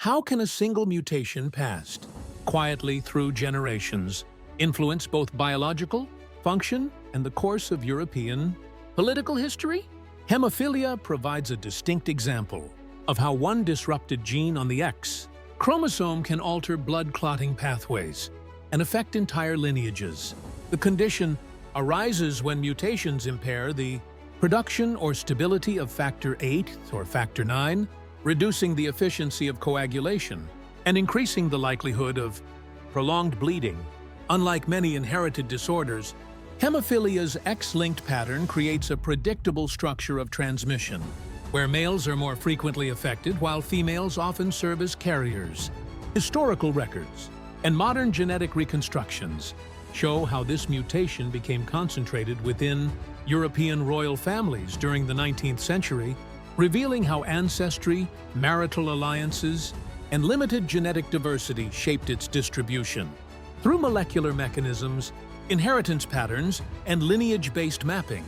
How can a single mutation passed quietly through generations influence both biological function and the course of European political history? Hemophilia provides a distinct example of how one disrupted gene on the X chromosome can alter blood clotting pathways and affect entire lineages. The condition arises when mutations impair the production or stability of factor VIII or factor IX, reducing the efficiency of coagulation and increasing the likelihood of prolonged bleeding. Unlike many inherited disorders, hemophilia's X-linked pattern creates a predictable structure of transmission, where males are more frequently affected while females often serve as carriers. Historical records and modern genetic reconstructions show how this mutation became concentrated within European royal families during the 19th century, revealing how ancestry, marital alliances, and limited genetic diversity shaped its distribution. Through molecular mechanisms, inheritance patterns, and lineage-based mapping,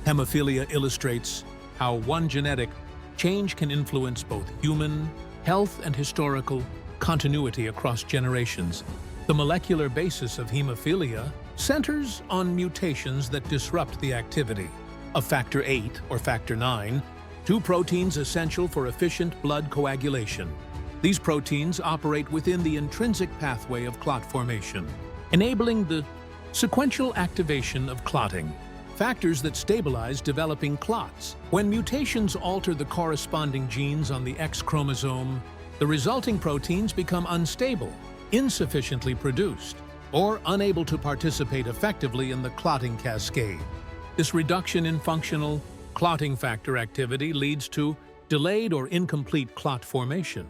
hemophilia illustrates how one genetic change can influence both human health and historical continuity across generations. The molecular basis of hemophilia centers on mutations that disrupt the activity of factor VIII or factor IX, two proteins essential for efficient blood coagulation. These proteins operate within the intrinsic pathway of clot formation, enabling the sequential activation of clotting, factors that stabilize developing clots. When mutations alter the corresponding genes on the X chromosome, the resulting proteins become unstable, insufficiently produced, or unable to participate effectively in the clotting cascade. This reduction in functional clotting factor activity leads to delayed or incomplete clot formation.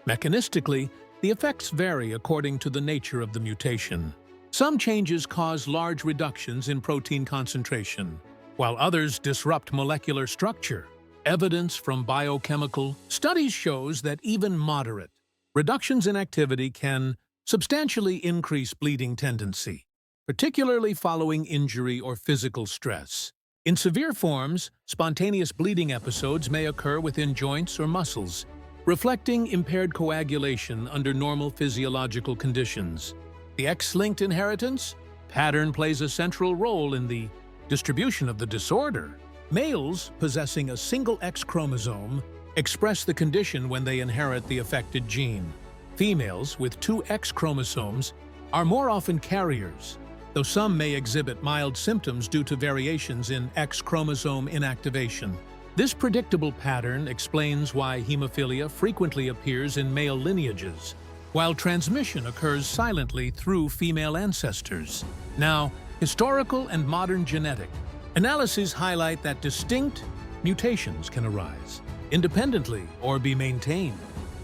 Mechanistically, the effects vary according to the nature of the mutation. Some changes cause large reductions in protein concentration, while others disrupt molecular structure. Evidence from biochemical studies shows that even moderate reductions in activity can substantially increase bleeding tendency, particularly following injury or physical stress. In severe forms, spontaneous bleeding episodes may occur within joints or muscles, reflecting impaired coagulation under normal physiological conditions. The X-linked inheritance pattern plays a central role in the distribution of the disorder. Males possessing a single X chromosome express the condition when they inherit the affected gene. Females with two X chromosomes are more often carriers, though some may exhibit mild symptoms due to variations in X chromosome inactivation. This predictable pattern explains why hemophilia frequently appears in male lineages, while transmission occurs silently through female ancestors. Now, historical and modern genetic analyses highlight that distinct mutations can arise independently or be maintained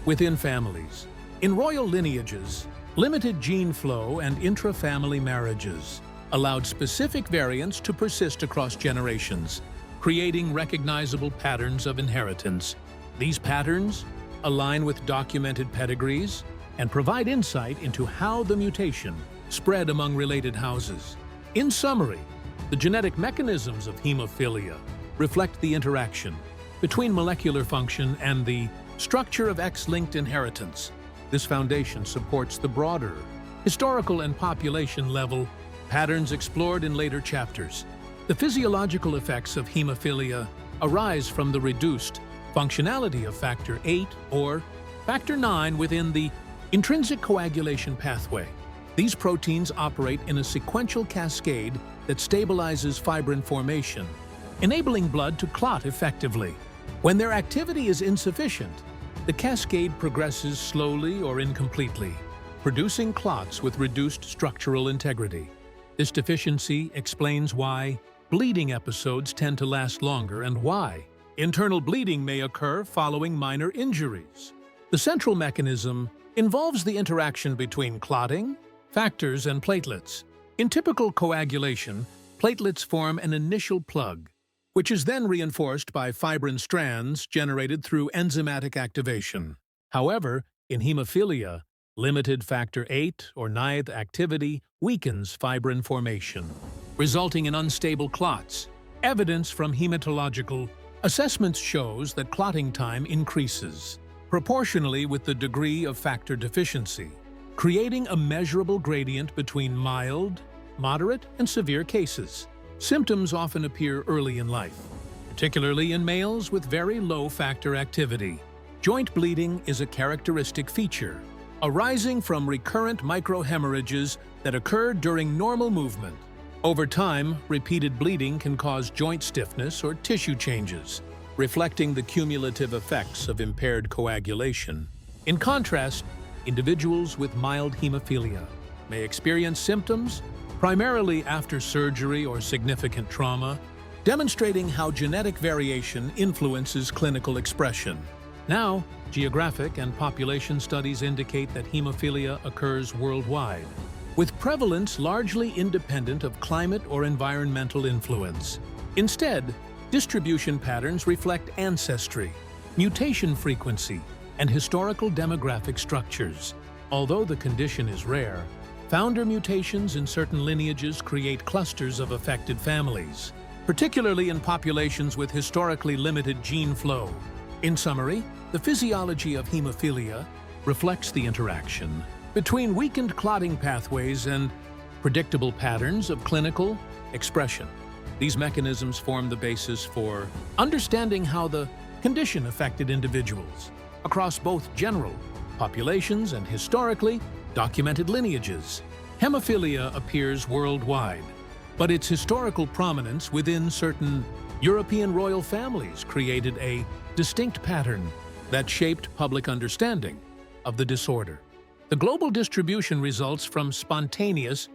within families. In royal lineages, limited gene flow and intra-family marriages allowed specific variants to persist across generations, creating recognizable patterns of inheritance. These patterns align with documented pedigrees and provide insight into how the mutation spread among related houses. In summary, the genetic mechanisms of hemophilia reflect the interaction between molecular function and the structure of X-linked inheritance. This foundation supports the broader historical and population-level patterns explored in later chapters. The physiological effects of hemophilia arise from the reduced functionality of factor VIII or factor IX within the intrinsic coagulation pathway. These proteins operate in a sequential cascade that stabilizes fibrin formation, enabling blood to clot effectively. When their activity is insufficient, the cascade progresses slowly or incompletely, producing clots with reduced structural integrity. This deficiency explains why bleeding episodes tend to last longer and why internal bleeding may occur following minor injuries. The central mechanism involves the interaction between clotting, factors, and platelets. In typical coagulation, platelets form an initial plug, which is then reinforced by fibrin strands generated through enzymatic activation. However, in hemophilia, limited factor VIII or IX activity weakens fibrin formation, resulting in unstable clots. Evidence from hematological assessments shows that clotting time increases proportionally with the degree of factor deficiency, creating a measurable gradient between mild, moderate, and severe cases. Symptoms often appear early in life, particularly in males with very low factor activity. Joint bleeding is a characteristic feature, arising from recurrent microhemorrhages that occur during normal movement. Over time, repeated bleeding can cause joint stiffness or tissue changes, reflecting the cumulative effects of impaired coagulation. In contrast, individuals with mild hemophilia may experience symptoms primarily after surgery or significant trauma, demonstrating how genetic variation influences clinical expression. Now, geographic and population studies indicate that hemophilia occurs worldwide, with prevalence largely independent of climate or environmental influence. Instead, distribution patterns reflect ancestry, mutation frequency, and historical demographic structures. Although the condition is rare, founder mutations in certain lineages create clusters of affected families, particularly in populations with historically limited gene flow. In summary, the physiology of hemophilia reflects the interaction between weakened clotting pathways and predictable patterns of clinical expression. These mechanisms form the basis for understanding how the condition affected individuals across both general populations and historically documented lineages. Hemophilia appears worldwide, but its historical prominence within certain European royal families created a distinct pattern that shaped public understanding of the disorder. The global distribution results from spontaneous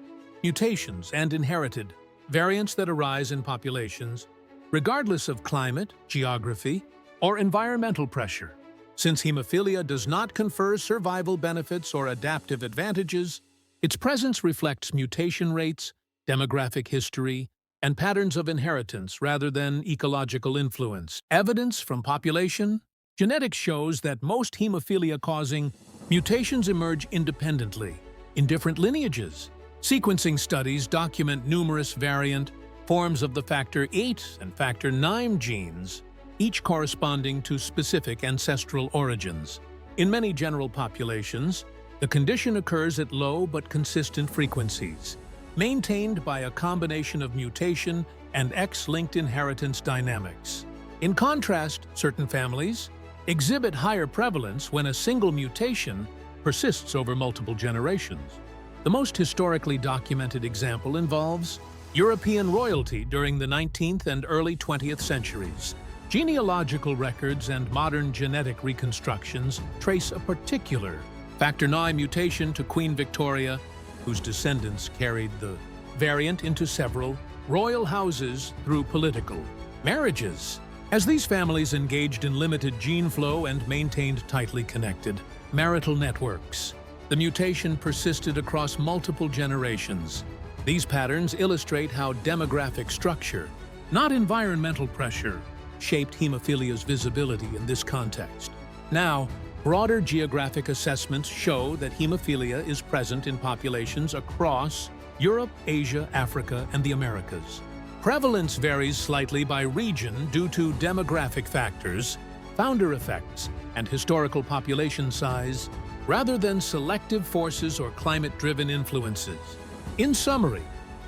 mutations and inherited variants that arise in populations, regardless of climate, geography, or environmental pressure. Since hemophilia does not confer survival benefits or adaptive advantages, its presence reflects mutation rates, demographic history, and patterns of inheritance rather than ecological influence. Evidence from population genetics shows that most hemophilia-causing mutations emerge independently in different lineages. Sequencing studies document numerous variant forms of the factor VIII and factor IX genes, each corresponding to specific ancestral origins. In many general populations, the condition occurs at low but consistent frequencies, maintained by a combination of mutation and X-linked inheritance dynamics. In contrast, certain families exhibit higher prevalence when a single mutation persists over multiple generations. The most historically documented example involves European royalty during the 19th and early 20th centuries. Genealogical records and modern genetic reconstructions trace a particular factor IX mutation to Queen Victoria, whose descendants carried the variant into several royal houses through political marriages. As these families engaged in limited gene flow and maintained tightly connected marital networks, the mutation persisted across multiple generations. These patterns illustrate how demographic structure, not environmental pressure, shaped hemophilia's visibility in this context. Now, broader geographic assessments show that hemophilia is present in populations across Europe, Asia, Africa, and the Americas. Prevalence varies slightly by region due to demographic factors, founder effects, and historical population size, rather than selective forces or climate-driven influences. In summary,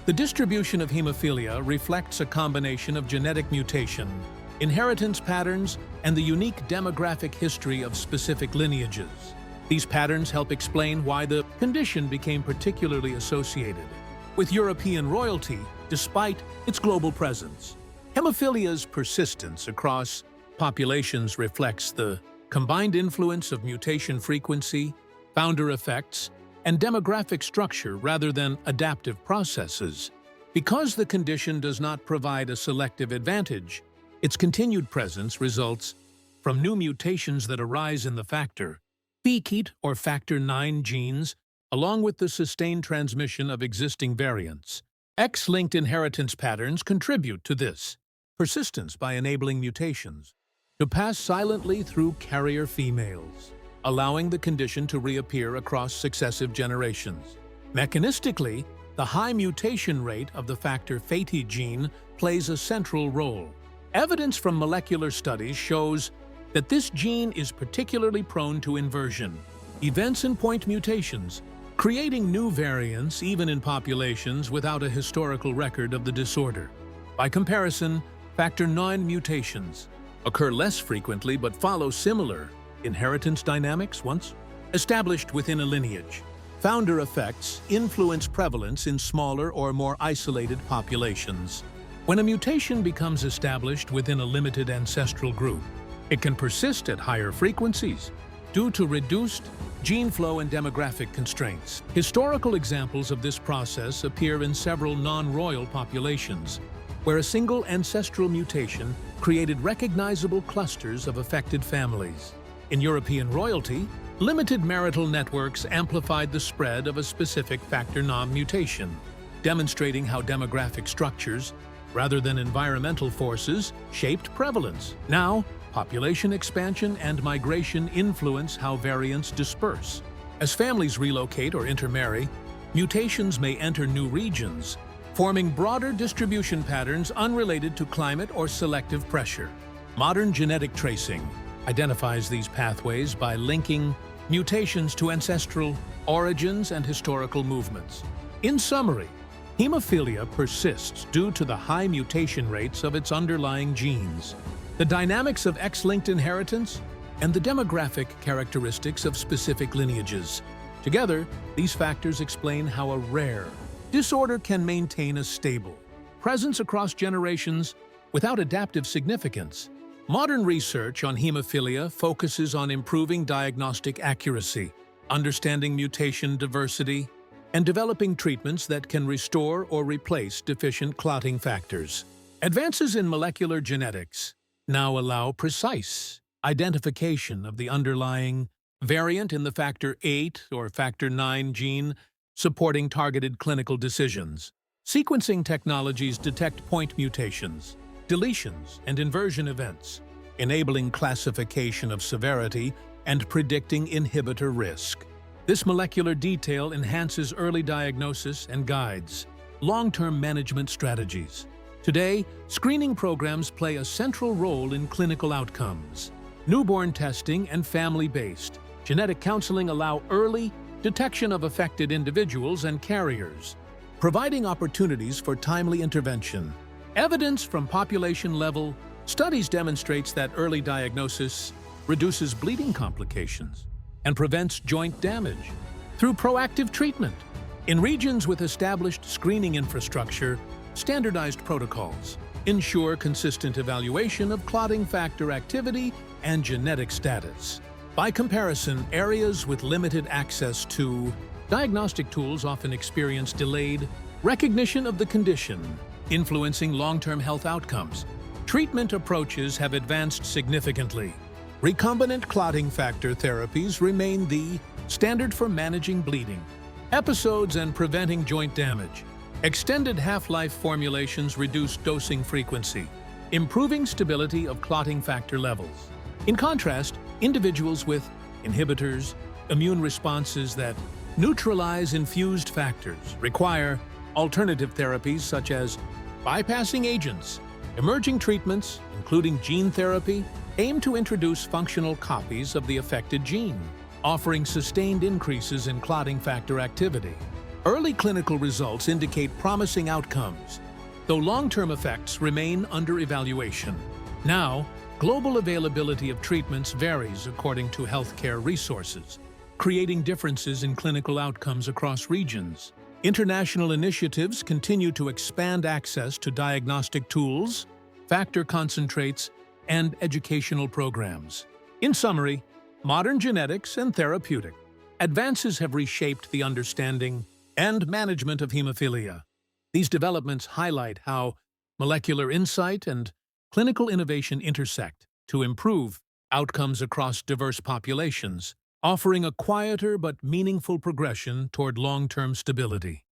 the distribution of hemophilia reflects a combination of genetic mutation, inheritance patterns, and the unique demographic history of specific lineages. These patterns help explain why the condition became particularly associated with European royalty despite its global presence. Hemophilia's persistence across populations reflects the combined influence of mutation frequency, founder effects, and demographic structure rather than adaptive processes. Because the condition does not provide a selective advantage, its continued presence results from new mutations that arise in the factor VIII or factor IX genes, along with the sustained transmission of existing variants. X-linked inheritance patterns contribute to this persistence by enabling mutations to pass silently through carrier females, allowing the condition to reappear across successive generations. Mechanistically, the high mutation rate of the factor VIII gene plays a central role. Evidence from molecular studies shows that this gene is particularly prone to inversion, events and point mutations, creating new variants even in populations without a historical record of the disorder. By comparison, factor IX mutations occur less frequently but follow similar inheritance dynamics once established within a lineage. Founder effects influence prevalence in smaller or more isolated populations. When a mutation becomes established within a limited ancestral group, it can persist at higher frequencies due to reduced gene flow and demographic constraints. Historical examples of this process appear in several non-royal populations, where a single ancestral mutation created recognizable clusters of affected families. In European royalty, limited marital networks amplified the spread of a specific factor IX mutation, demonstrating how demographic structures, rather than environmental forces, shaped prevalence. Now, population expansion and migration influence how variants disperse. As families relocate or intermarry, mutations may enter new regions, forming broader distribution patterns unrelated to climate or selective pressure. Modern genetic tracing identifies these pathways by linking mutations to ancestral origins and historical movements. In summary, hemophilia persists due to the high mutation rates of its underlying genes, the dynamics of X-linked inheritance, and the demographic characteristics of specific lineages. Together, these factors explain how a rare disorder can maintain a stable presence across generations without adaptive significance. Modern research on hemophilia focuses on improving diagnostic accuracy, understanding mutation diversity, and developing treatments that can restore or replace deficient clotting factors. Advances in molecular genetics now allow precise identification of the underlying variant in the factor VIII or factor IX gene, supporting targeted clinical decisions. Sequencing technologies detect point mutations, deletions, and inversion events, enabling classification of severity and predicting inhibitor risk. This molecular detail enhances early diagnosis and guides long-term management strategies. Today, screening programs play a central role in clinical outcomes. Newborn testing and family-based genetic counseling allow early detection of affected individuals and carriers, providing opportunities for timely intervention. Evidence from population-level studies demonstrates that early diagnosis reduces bleeding complications and prevents joint damage through proactive treatment. In regions with established screening infrastructure, standardized protocols ensure consistent evaluation of clotting factor activity and genetic status. By comparison, areas with limited access to diagnostic tools often experience delayed recognition of the condition, influencing long-term health outcomes. Treatment approaches have advanced significantly. Recombinant clotting factor therapies remain the standard for managing bleeding episodes and preventing joint damage. Extended half-life formulations reduce dosing frequency, improving stability of clotting factor levels. In contrast, individuals with inhibitors, immune responses that neutralize infused factors require alternative therapies such as bypassing agents. Emerging treatments, including gene therapy, aim to introduce functional copies of the affected gene, offering sustained increases in clotting factor activity. Early clinical results indicate promising outcomes, though long-term effects remain under evaluation. Now, global availability of treatments varies according to healthcare resources, creating differences in clinical outcomes across regions. International initiatives continue to expand access to diagnostic tools, factor concentrates, and educational programs. In summary, modern genetics and therapeutic advances have reshaped the understanding and management of hemophilia. These developments highlight how molecular insight and clinical innovation intersect to improve outcomes across diverse populations, offering a quieter but meaningful progression toward long-term stability.